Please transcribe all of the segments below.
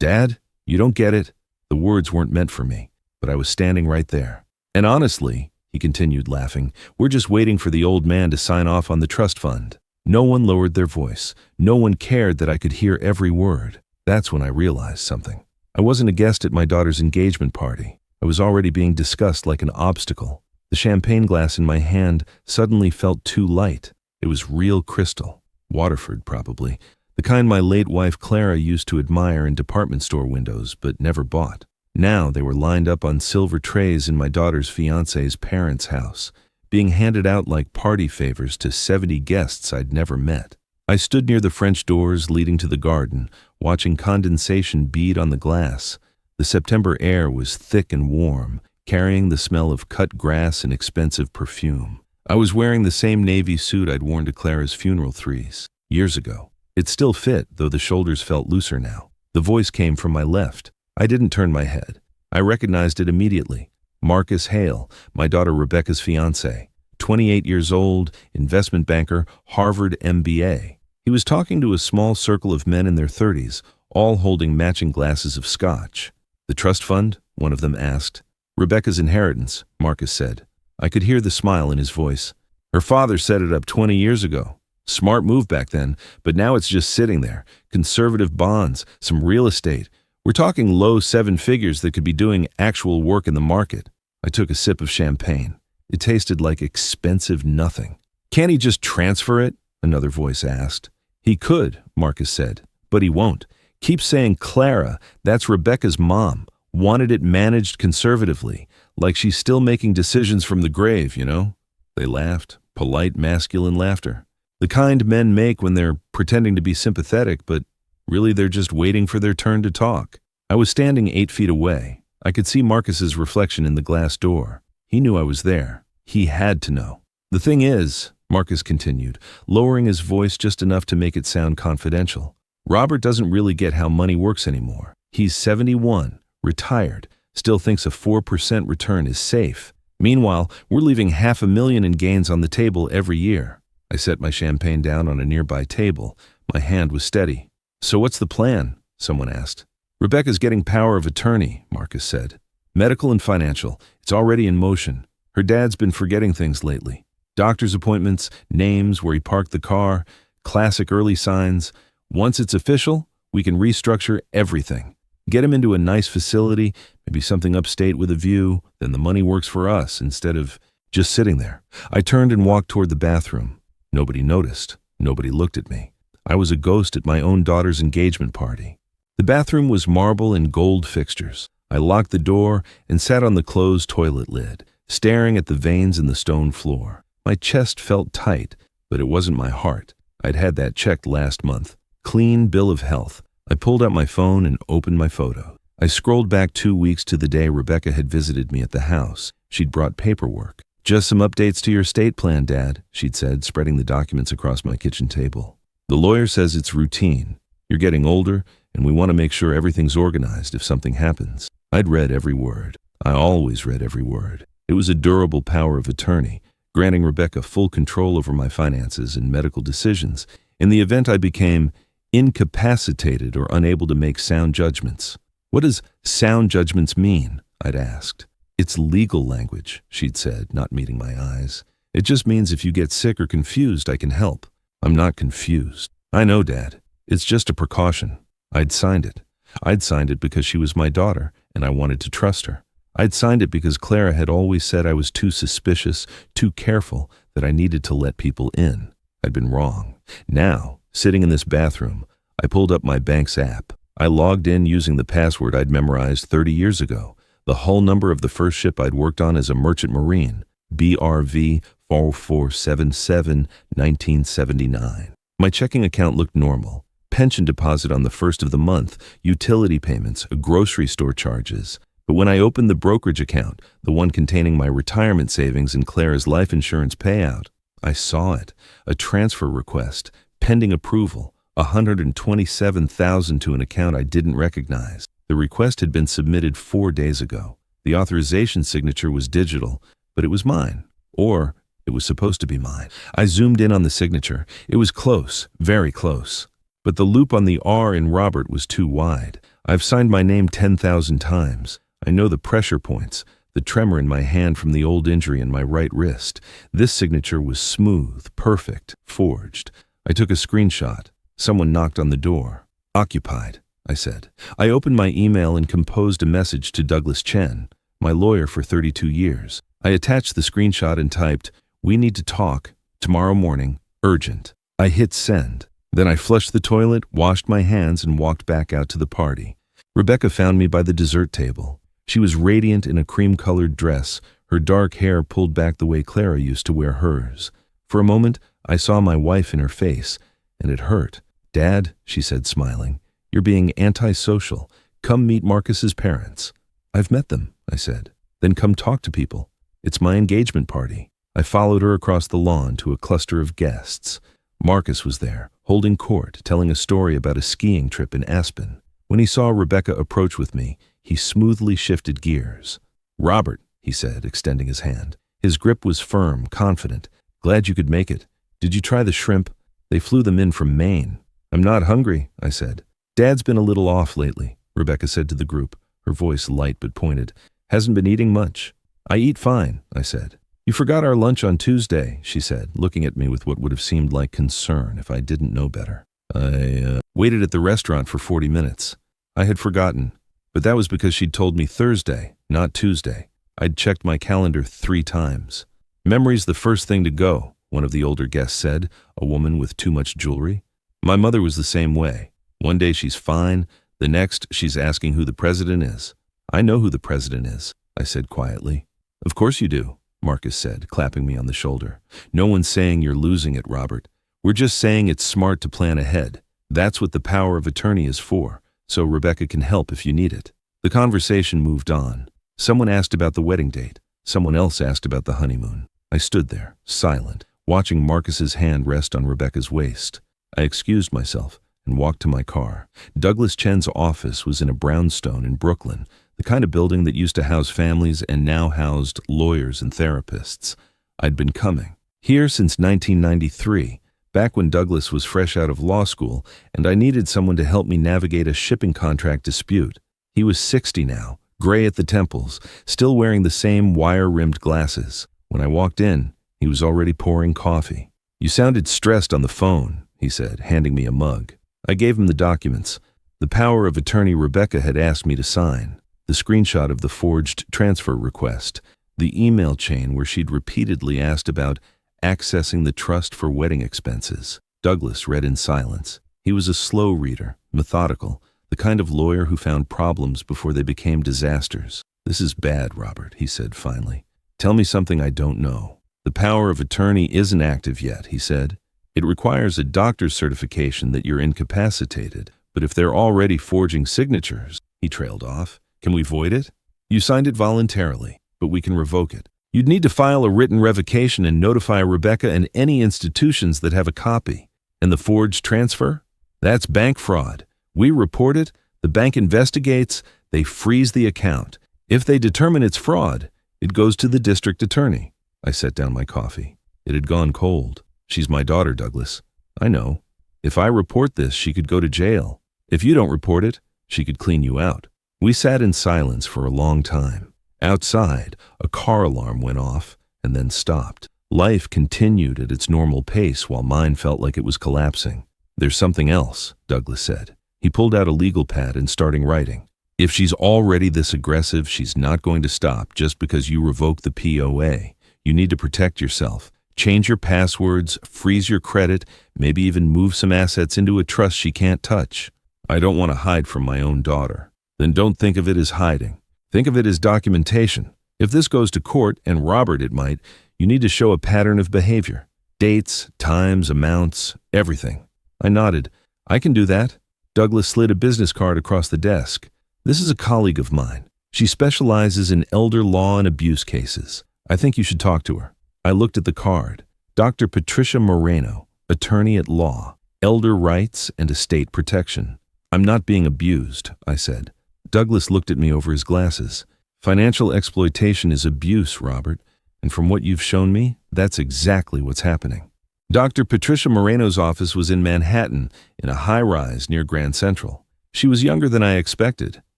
"Dad, you don't get it." The words weren't meant for me, but I was standing right there. "And honestly," he continued laughing, "we're just waiting for the old man to sign off on the trust fund." No one lowered their voice. No one cared that I could hear every word. That's when I realized something. I wasn't a guest at my daughter's engagement party. I was already being discussed like an obstacle. The champagne glass in my hand suddenly felt too light. It was real crystal. Waterford, probably. The kind my late wife Clara used to admire in department store windows, but never bought. Now they were lined up on silver trays in my daughter's fiancé's parents' house, being handed out like party favors to 70 guests I'd never met. I stood near the French doors leading to the garden, watching condensation bead on the glass. The September air was thick and warm, carrying the smell of cut grass and expensive perfume. I was wearing the same navy suit I'd worn to Clara's funeral 3 years ago. It still fit, though the shoulders felt looser now. The voice came from my left. I didn't turn my head. I recognized it immediately. Marcus Hale, my daughter Rebecca's fiancé, 28 years old, investment banker, Harvard MBA. He was talking to a small circle of men in their 30s, all holding matching glasses of scotch. "The trust fund?" one of them asked. "Rebecca's inheritance," Marcus said. I could hear the smile in his voice. "Her father set it up 20 years ago. Smart move back then, but now it's just sitting there. Conservative bonds, some real estate. We're talking low 7 figures that could be doing actual work in the market." I took a sip of champagne. It tasted like expensive nothing. "Can't he just transfer it?" another voice asked. "He could," Marcus said, "but he won't. Keep saying Clara, that's Rebecca's mom, wanted it managed conservatively, like she's still making decisions from the grave, you know?" They laughed, polite masculine laughter. The kind men make when they're pretending to be sympathetic, but really they're just waiting for their turn to talk. I was standing 8 feet away. I could see Marcus's reflection in the glass door. He knew I was there. He had to know. "The thing is," Marcus continued, lowering his voice just enough to make it sound confidential, "Robert doesn't really get how money works anymore. He's 71, retired, still thinks a 4% return is safe. Meanwhile, we're leaving $500,000 in gains on the table every year." I set my champagne down on a nearby table. My hand was steady. "So what's the plan?" someone asked. "Rebecca's getting power of attorney," Marcus said. "Medical and financial. It's already in motion. Her dad's been forgetting things lately. Doctor's appointments, names, where he parked the car, classic early signs. Once it's official, we can restructure everything. Get him into a nice facility, maybe something upstate with a view, then the money works for us instead of just sitting there." I turned and walked toward the bathroom. Nobody noticed. Nobody looked at me. I was a ghost at my own daughter's engagement party. The bathroom was marble and gold fixtures. I locked the door and sat on the closed toilet lid, staring at the veins in the stone floor. My chest felt tight, but it wasn't my heart. I'd had that checked last month. Clean bill of health. I pulled out my phone and opened my photo. I scrolled back 2 weeks to the day Rebecca had visited me at the house. She'd brought paperwork. "Just some updates to your estate plan, Dad," she'd said, spreading the documents across my kitchen table. "The lawyer says it's routine. You're getting older, and we want to make sure everything's organized if something happens." I'd read every word. I always read every word. It was a durable power of attorney, granting Rebecca full control over my finances and medical decisions in the event I became incapacitated or unable to make sound judgments. "What does sound judgments mean?" I'd asked. "It's legal language," she'd said, not meeting my eyes. "It just means if you get sick or confused, I can help." "I'm not confused." "I know, Dad. It's just a precaution." I'd signed it. I'd signed it because she was my daughter, and I wanted to trust her. I'd signed it because Clara had always said I was too suspicious, too careful, that I needed to let people in. I'd been wrong. Now, sitting in this bathroom, I pulled up my bank's app. I logged in using the password I'd memorized 30 years ago, the hull number of the first ship I'd worked on as a merchant marine, BRV 4477 1979. My checking account looked normal. Pension deposit on the first of the month, utility payments, grocery store charges. But when I opened the brokerage account, the one containing my retirement savings and Clara's life insurance payout, I saw it. A transfer request, pending approval, $127,000 to an account I didn't recognize. The request had been submitted 4 days ago. The authorization signature was digital, but it was mine. Or it was supposed to be mine. I zoomed in on the signature. It was close, very close. But the loop on the R in Robert was too wide. I've signed my name 10,000 times. I know the pressure points, the tremor in my hand from the old injury in my right wrist. This signature was smooth, perfect, forged. I took a screenshot. Someone knocked on the door. Occupied, I said. I opened my email and composed a message to Douglas Chen, my lawyer for 32 years. I attached the screenshot and typed, "We need to talk. Tomorrow morning. Urgent." I hit send. Then I flushed the toilet, washed my hands, and walked back out to the party. Rebecca found me by the dessert table. She was radiant in a cream-colored dress, her dark hair pulled back the way Clara used to wear hers. For a moment, I saw my wife in her face, and it hurt. "Dad," she said, smiling, "you're being antisocial. Come meet Marcus's parents." "I've met them," I said. "Then come talk to people. It's my engagement party." I followed her across the lawn to a cluster of guests. Marcus was there, holding court, telling a story about a skiing trip in Aspen. When he saw Rebecca approach with me, he smoothly shifted gears. "Robert," he said, extending his hand. His grip was firm, confident. "Glad you could make it. Did you try the shrimp? They flew them in from Maine." "I'm not hungry," I said. "Dad's been a little off lately," Rebecca said to the group, her voice light but pointed. "Hasn't been eating much." "I eat fine," I said. "You forgot our lunch on Tuesday," she said, looking at me with what would have seemed like concern if I didn't know better. I waited at the restaurant for 40 minutes. I had forgotten, but that was because she'd told me Thursday, not Tuesday. I'd checked my calendar 3 times. "Memory's the first thing to go," one of the older guests said, a woman with too much jewelry. "My mother was the same way. One day she's fine, the next she's asking who the president is." "I know who the president is," I said quietly. "Of course you do," Marcus said, clapping me on the shoulder. "No one's saying you're losing it, Robert. We're just saying it's smart to plan ahead. That's what the power of attorney is for, so Rebecca can help if you need it." The conversation moved on. Someone asked about the wedding date. Someone else asked about the honeymoon. I stood there, silent, watching Marcus's hand rest on Rebecca's waist. I excused myself and walked to my car. Douglas Chen's office was in a brownstone in Brooklyn, the kind of building that used to house families and now housed lawyers and therapists. I'd been coming here since 1993, back when Douglas was fresh out of law school, and I needed someone to help me navigate a shipping contract dispute. He was 60 now, gray at the temples, still wearing the same wire-rimmed glasses. When I walked in, he was already pouring coffee. "You sounded stressed on the phone," he said, handing me a mug. I gave him the documents. The power of attorney Rebecca had asked me to sign. The screenshot of the forged transfer request, the email chain where she'd repeatedly asked about accessing the trust for wedding expenses. Douglas read in silence. He was a slow reader, methodical, the kind of lawyer who found problems before they became disasters. "This is bad, Robert," he said finally. "Tell me something I don't know." "The power of attorney isn't active yet," he said. "It requires a doctor's certification that you're incapacitated, but if they're already forging signatures," he trailed off, "can we void it? You signed it voluntarily, but we can revoke it. You'd need to file a written revocation and notify Rebecca and any institutions that have a copy. And the forged transfer? That's bank fraud. We report it, the bank investigates, they freeze the account. If they determine it's fraud, it goes to the district attorney." I set down my coffee. It had gone cold. "She's my daughter, Douglas." "I know. If I report this, she could go to jail. If you don't report it, she could clean you out." We sat in silence for a long time. Outside, a car alarm went off and then stopped. Life continued at its normal pace while mine felt like it was collapsing. "There's something else," Douglas said. He pulled out a legal pad and started writing. "If she's already this aggressive, she's not going to stop just because you revoke the POA. You need to protect yourself. Change your passwords, freeze your credit, maybe even move some assets into a trust she can't touch." "I don't want to hide from my own daughter." "Then don't think of it as hiding. Think of it as documentation. If this goes to court, and Robert it might, you need to show a pattern of behavior. Dates, times, amounts, everything." I nodded. "I can do that." Douglas slid a business card across the desk. "This is a colleague of mine. She specializes in elder law and abuse cases. I think you should talk to her." I looked at the card. Dr. Patricia Moreno, attorney at law, elder rights and estate protection. "I'm not being abused," I said. Douglas looked at me over his glasses. "Financial exploitation is abuse, Robert, and from what you've shown me, that's exactly what's happening." Dr. Patricia Moreno's office was in Manhattan, in a high-rise near Grand Central. She was younger than I expected,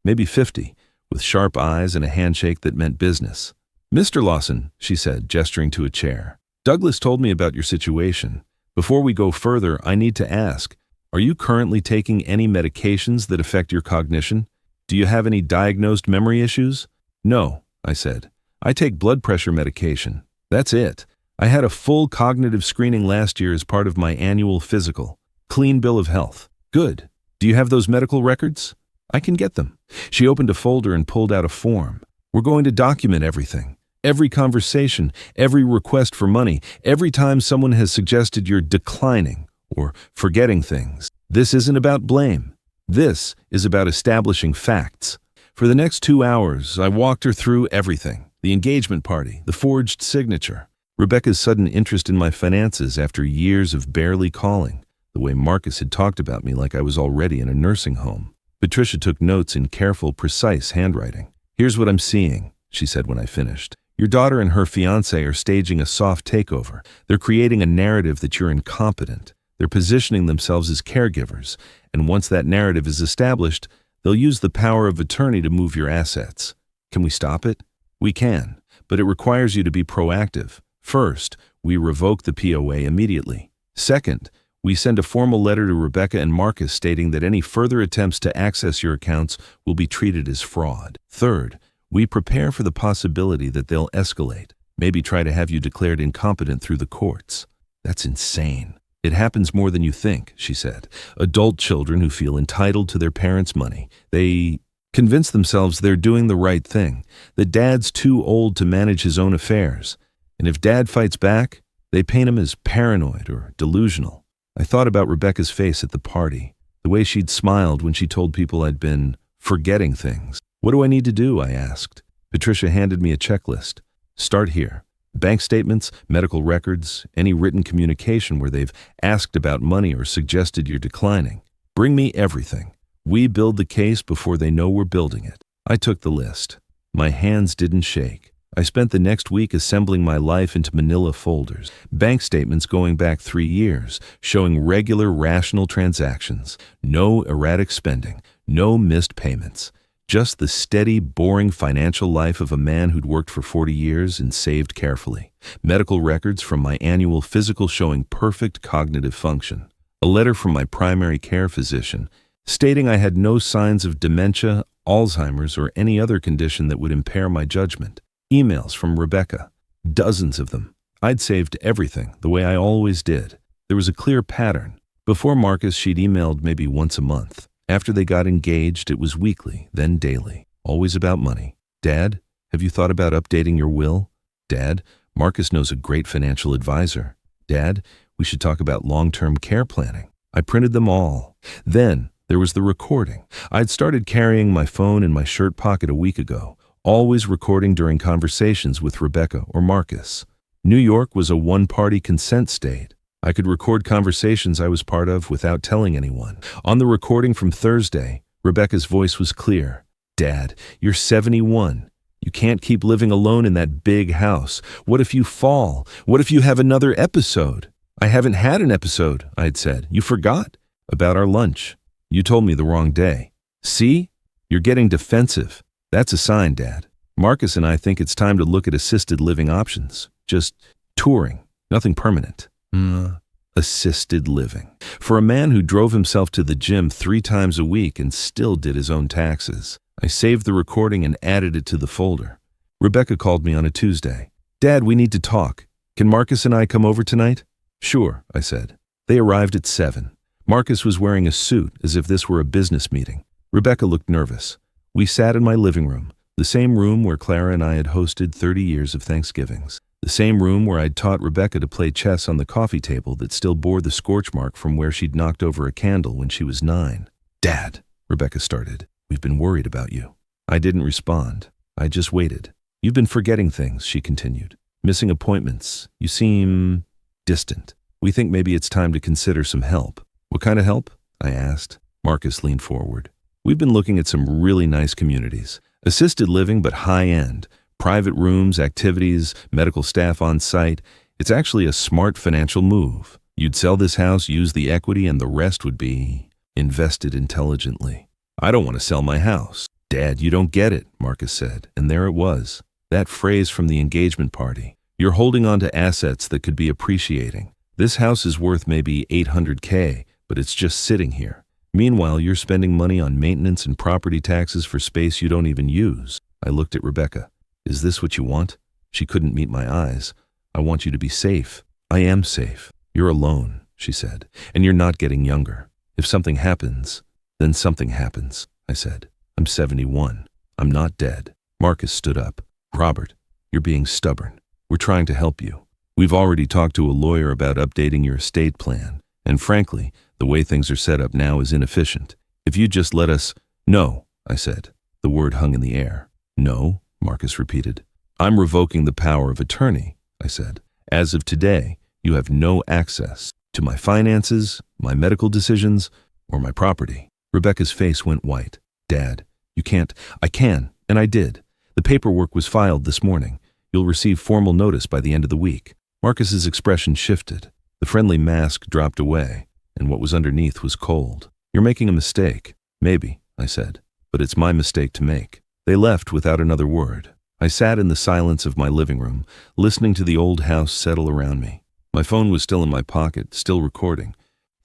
maybe 50, with sharp eyes and a handshake that meant business. "Mr. Lawson," she said, gesturing to a chair, "Douglas told me about your situation. Before we go further, I need to ask, are you currently taking any medications that affect your cognition? Do you have any diagnosed memory issues?" "No," I said. "I take blood pressure medication. That's it. I had a full cognitive screening last year as part of my annual physical. Clean bill of health." "Good. Do you have those medical records?" "I can get them." She opened a folder and pulled out a form. "We're going to document everything. Every conversation, every request for money, every time someone has suggested you're declining or forgetting things. This isn't about blame. This is about establishing facts." For the next 2 hours, I walked her through everything. The engagement party, the forged signature, Rebecca's sudden interest in my finances after years of barely calling, the way Marcus had talked about me like I was already in a nursing home. Patricia took notes in careful, precise handwriting. "Here's what I'm seeing," she said when I finished. "Your daughter and her fiancé are staging a soft takeover. They're creating a narrative that you're incompetent. They're positioning themselves as caregivers, and once that narrative is established, they'll use the power of attorney to move your assets. Can we stop it? We can, but it requires you to be proactive. First, we revoke the POA immediately. Second, we send a formal letter to Rebecca and Marcus stating that any further attempts to access your accounts will be treated as fraud. Third, we prepare for the possibility that they'll escalate, maybe try to have you declared incompetent through the courts." "That's insane." "It happens more than you think," she said. "Adult children who feel entitled to their parents' money. They convince themselves they're doing the right thing, that dad's too old to manage his own affairs. And if dad fights back, they paint him as paranoid or delusional." I thought about Rebecca's face at the party, the way she'd smiled when she told people I'd been forgetting things. "What do I need to do?" I asked. Patricia handed me a checklist. "Start here. Bank statements, medical records, any written communication where they've asked about money or suggested you're declining. Bring me everything. We build the case before they know we're building it." I took the list. My hands didn't shake. I spent the next week assembling my life into manila folders, bank statements going back 3 years, showing regular, rational transactions, no erratic spending, no missed payments. Just the steady, boring financial life of a man who'd worked for 40 years and saved carefully. Medical records from my annual physical showing perfect cognitive function. A letter from my primary care physician stating I had no signs of dementia, Alzheimer's, or any other condition that would impair my judgment. Emails from Rebecca. Dozens of them. I'd saved everything, the way I always did. There was a clear pattern. Before Marcus, she'd emailed maybe once a month. After they got engaged, it was weekly, then daily. Always about money. "Dad, have you thought about updating your will?" "Dad, Marcus knows a great financial advisor." "Dad, we should talk about long-term care planning." I printed them all. Then there was the recording. I'd started carrying my phone in my shirt pocket a week ago, always recording during conversations with Rebecca or Marcus. New York was a one-party consent state. I could record conversations I was part of without telling anyone. On the recording from Thursday, Rebecca's voice was clear. "Dad, you're 71. You can't keep living alone in that big house. What if you fall? What if you have another episode?" "I haven't had an episode," I'd said. "You forgot about our lunch. You told me the wrong day." "See? You're getting defensive. That's a sign, Dad. Marcus and I think it's time to look at assisted living options. Just touring, nothing permanent." Assisted living. For a man who drove himself to the gym 3 times a week and still did his own taxes. I saved the recording and added it to the folder. Rebecca called me on a Tuesday. "Dad, we need to talk. Can Marcus and I come over tonight?" "Sure," I said. They arrived at 7. Marcus was wearing a suit as if this were a business meeting. Rebecca looked nervous. We sat in my living room, the same room where Clara and I had hosted 30 years of Thanksgivings. The same room where I'd taught Rebecca to play chess on the coffee table that still bore the scorch mark from where she'd knocked over a candle when she was 9. "Dad," Rebecca started, "we've been worried about you." I didn't respond. I just waited. "You've been forgetting things," she continued. "Missing appointments. You seem distant. We think maybe it's time to consider some help." "What kind of help?" I asked. Marcus leaned forward. "We've been looking at some really nice communities. Assisted living, but high-end. Private rooms, activities, medical staff on site. It's actually a smart financial move. You'd sell this house, use the equity, and the rest would be invested intelligently." I don't want to sell my house. Dad, you don't get it, Marcus said, and there it was. That phrase from the engagement party. You're holding on to assets that could be appreciating. This house is worth maybe $800K, but it's just sitting here. Meanwhile, you're spending money on maintenance and property taxes for space you don't even use. I looked at Rebecca. Is this what you want? She couldn't meet my eyes. I want you to be safe. I am safe. You're alone, she said, and you're not getting younger. If something happens, then something happens, I said. I'm 71. I'm not dead. Marcus stood up. Robert, you're being stubborn. We're trying to help you. We've already talked to a lawyer about updating your estate plan, and frankly, the way things are set up now is inefficient. If you just let us— No, I said. The word hung in the air. No, Marcus repeated. I'm revoking the power of attorney, I said. As of today, you have no access to my finances, my medical decisions, or my property. Rebecca's face went white. Dad, you can't. I can, and I did. The paperwork was filed this morning. You'll receive formal notice by the end of the week. Marcus's expression shifted. The friendly mask dropped away, and what was underneath was cold. You're making a mistake. Maybe, I said, but it's my mistake to make. They left without another word. I sat in the silence of my living room, listening to the old house settle around me. My phone was still in my pocket, still recording.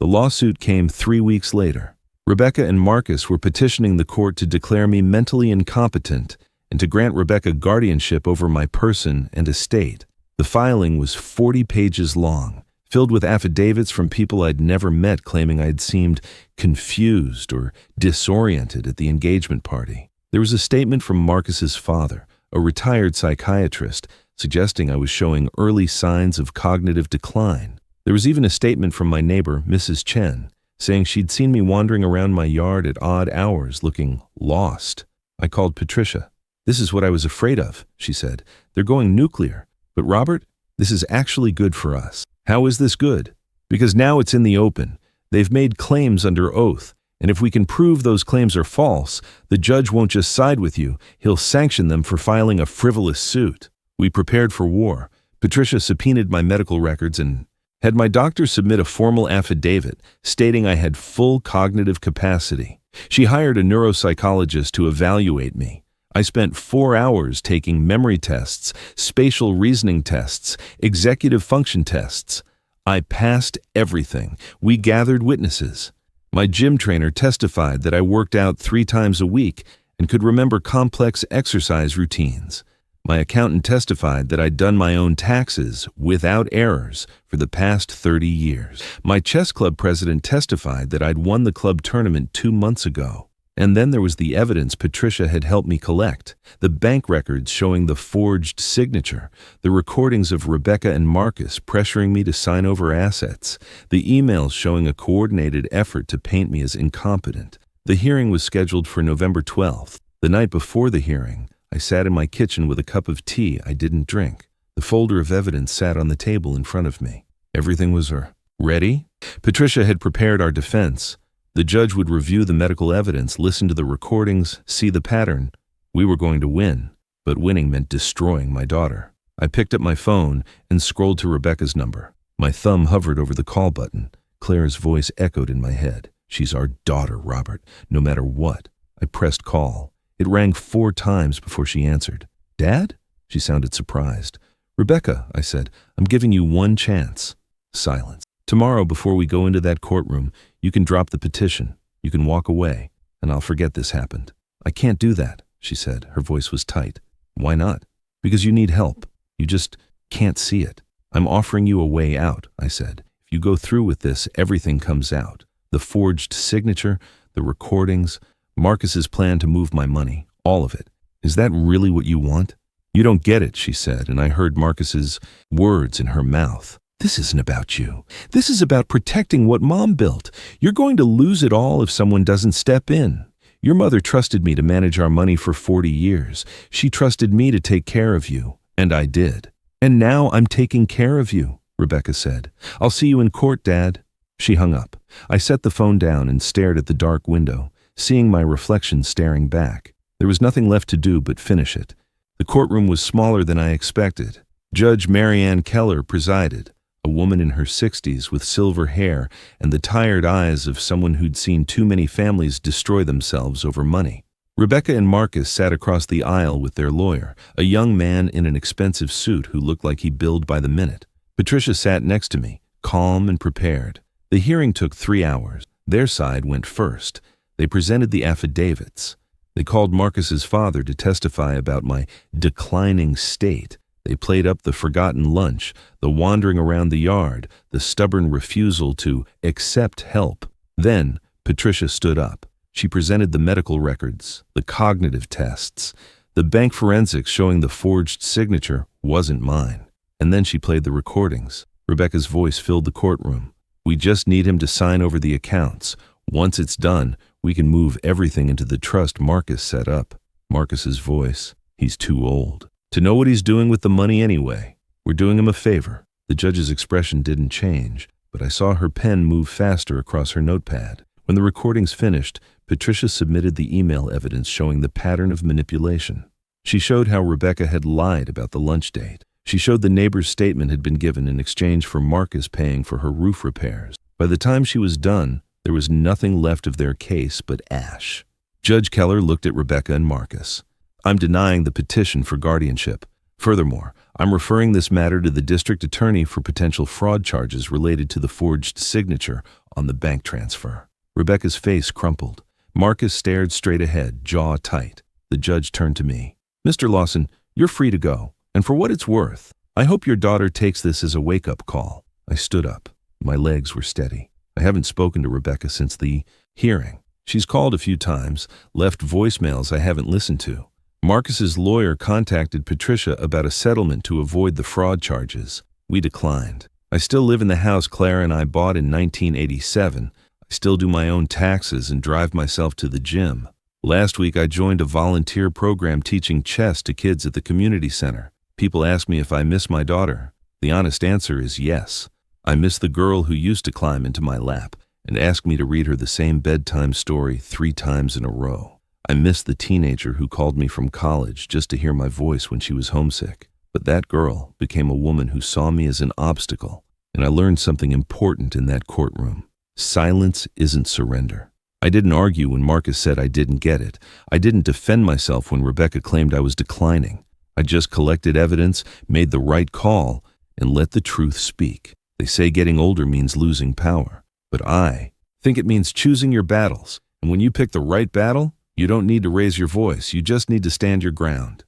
The lawsuit came 3 weeks later. Rebecca and Marcus were petitioning the court to declare me mentally incompetent and to grant Rebecca guardianship over my person and estate. The filing was 40 pages long, filled with affidavits from people I'd never met claiming I'd seemed confused or disoriented at the engagement party. There was a statement from Marcus's father, a retired psychiatrist, suggesting I was showing early signs of cognitive decline. There was even a statement from my neighbor, Mrs. Chen, saying she'd seen me wandering around my yard at odd hours looking lost. I called Patricia. This is what I was afraid of, she said. They're going nuclear. But Robert, this is actually good for us. How is this good? Because now it's in the open. They've made claims under oath, and if we can prove those claims are false, the judge won't just side with you, he'll sanction them for filing a frivolous suit. We prepared for war. Patricia subpoenaed my medical records and had my doctor submit a formal affidavit stating I had full cognitive capacity. She hired a neuropsychologist to evaluate me. I spent 4 hours taking memory tests, spatial reasoning tests, executive function tests. I passed everything. We gathered witnesses. My gym trainer testified that I worked out 3 times a week and could remember complex exercise routines. My accountant testified that I'd done my own taxes without errors for the past 30 years. My chess club president testified that I'd won the club tournament 2 months ago. And then there was the evidence Patricia had helped me collect, the bank records showing the forged signature, the recordings of Rebecca and Marcus pressuring me to sign over assets, the emails showing a coordinated effort to paint me as incompetent. The hearing was scheduled for November 12th. The night before the hearing, I sat in my kitchen with a cup of tea I didn't drink. The folder of evidence sat on the table in front of me. Everything was ready. Patricia had prepared our defense. The judge would review the medical evidence, listen to the recordings, see the pattern. We were going to win, but winning meant destroying my daughter. I picked up my phone and scrolled to Rebecca's number. My thumb hovered over the call button. Claire's voice echoed in my head. She's our daughter, Robert, no matter what. I pressed call. It rang 4 times before she answered. Dad? She sounded surprised. Rebecca, I said, I'm giving you 1 chance. Silence. Tomorrow, before we go into that courtroom, you can drop the petition. You can walk away, and I'll forget this happened. I can't do that, she said. Her voice was tight. Why not? Because you need help. You just can't see it. I'm offering you a way out, I said. If you go through with this, everything comes out. The forged signature, the recordings, Marcus's plan to move my money, all of it. Is that really what you want? You don't get it, she said, and I heard Marcus's words in her mouth. This isn't about you. This is about protecting what Mom built. You're going to lose it all if someone doesn't step in. Your mother trusted me to manage our money for 40 years. She trusted me to take care of you, and I did. And now I'm taking care of you, Rebecca said. I'll see you in court, Dad. She hung up. I set the phone down and stared at the dark window, seeing my reflection staring back. There was nothing left to do but finish it. The courtroom was smaller than I expected. Judge Marianne Keller presided. a woman in her 60s with silver hair and the tired eyes of someone who'd seen too many families destroy themselves over money. Rebecca and Marcus sat across the aisle with their lawyer, a young man in an expensive suit who looked like he billed by the minute. Patricia sat next to me, calm and prepared. The hearing took 3 hours. Their side went first. They presented the affidavits. They called Marcus's father to testify about my declining state. They played up the forgotten lunch, the wandering around the yard, the stubborn refusal to accept help. Then Patricia stood up. She presented the medical records, the cognitive tests, the bank forensics showing the forged signature wasn't mine. And then she played the recordings. Rebecca's voice filled the courtroom. We just need him to sign over the accounts. Once it's done, we can move everything into the trust Marcus set up. Marcus's voice. He's too old to know what he's doing with the money anyway. We're doing him a favor. The judge's expression didn't change, but I saw her pen move faster across her notepad. When the recordings finished, Patricia submitted the email evidence showing the pattern of manipulation. She showed how Rebecca had lied about the lunch date. She showed the neighbor's statement had been given in exchange for Marcus paying for her roof repairs. By the time she was done, there was nothing left of their case but ash. Judge Keller looked at Rebecca and Marcus. I'm denying the petition for guardianship. Furthermore, I'm referring this matter to the district attorney for potential fraud charges related to the forged signature on the bank transfer. Rebecca's face crumpled. Marcus stared straight ahead, jaw tight. The judge turned to me. Mr. Lawson, you're free to go. And for what it's worth, I hope your daughter takes this as a wake-up call. I stood up. My legs were steady. I haven't spoken to Rebecca since the hearing. She's called a few times, left voicemails I haven't listened to. Marcus's lawyer contacted Patricia about a settlement to avoid the fraud charges. We declined. I still live in the house Claire and I bought in 1987. I still do my own taxes and drive myself to the gym. Last week I joined a volunteer program teaching chess to kids at the community center. People ask me if I miss my daughter. The honest answer is yes. I miss the girl who used to climb into my lap and ask me to read her the same bedtime story 3 times in a row. I miss the teenager who called me from college just to hear my voice when she was homesick. But that girl became a woman who saw me as an obstacle, and I learned something important in that courtroom. Silence isn't surrender. I didn't argue when Marcus said I didn't get it. I didn't defend myself when Rebecca claimed I was declining. I just collected evidence, made the right call, and let the truth speak. They say getting older means losing power, but I think it means choosing your battles. And when you pick the right battle, you don't need to raise your voice, you just need to stand your ground.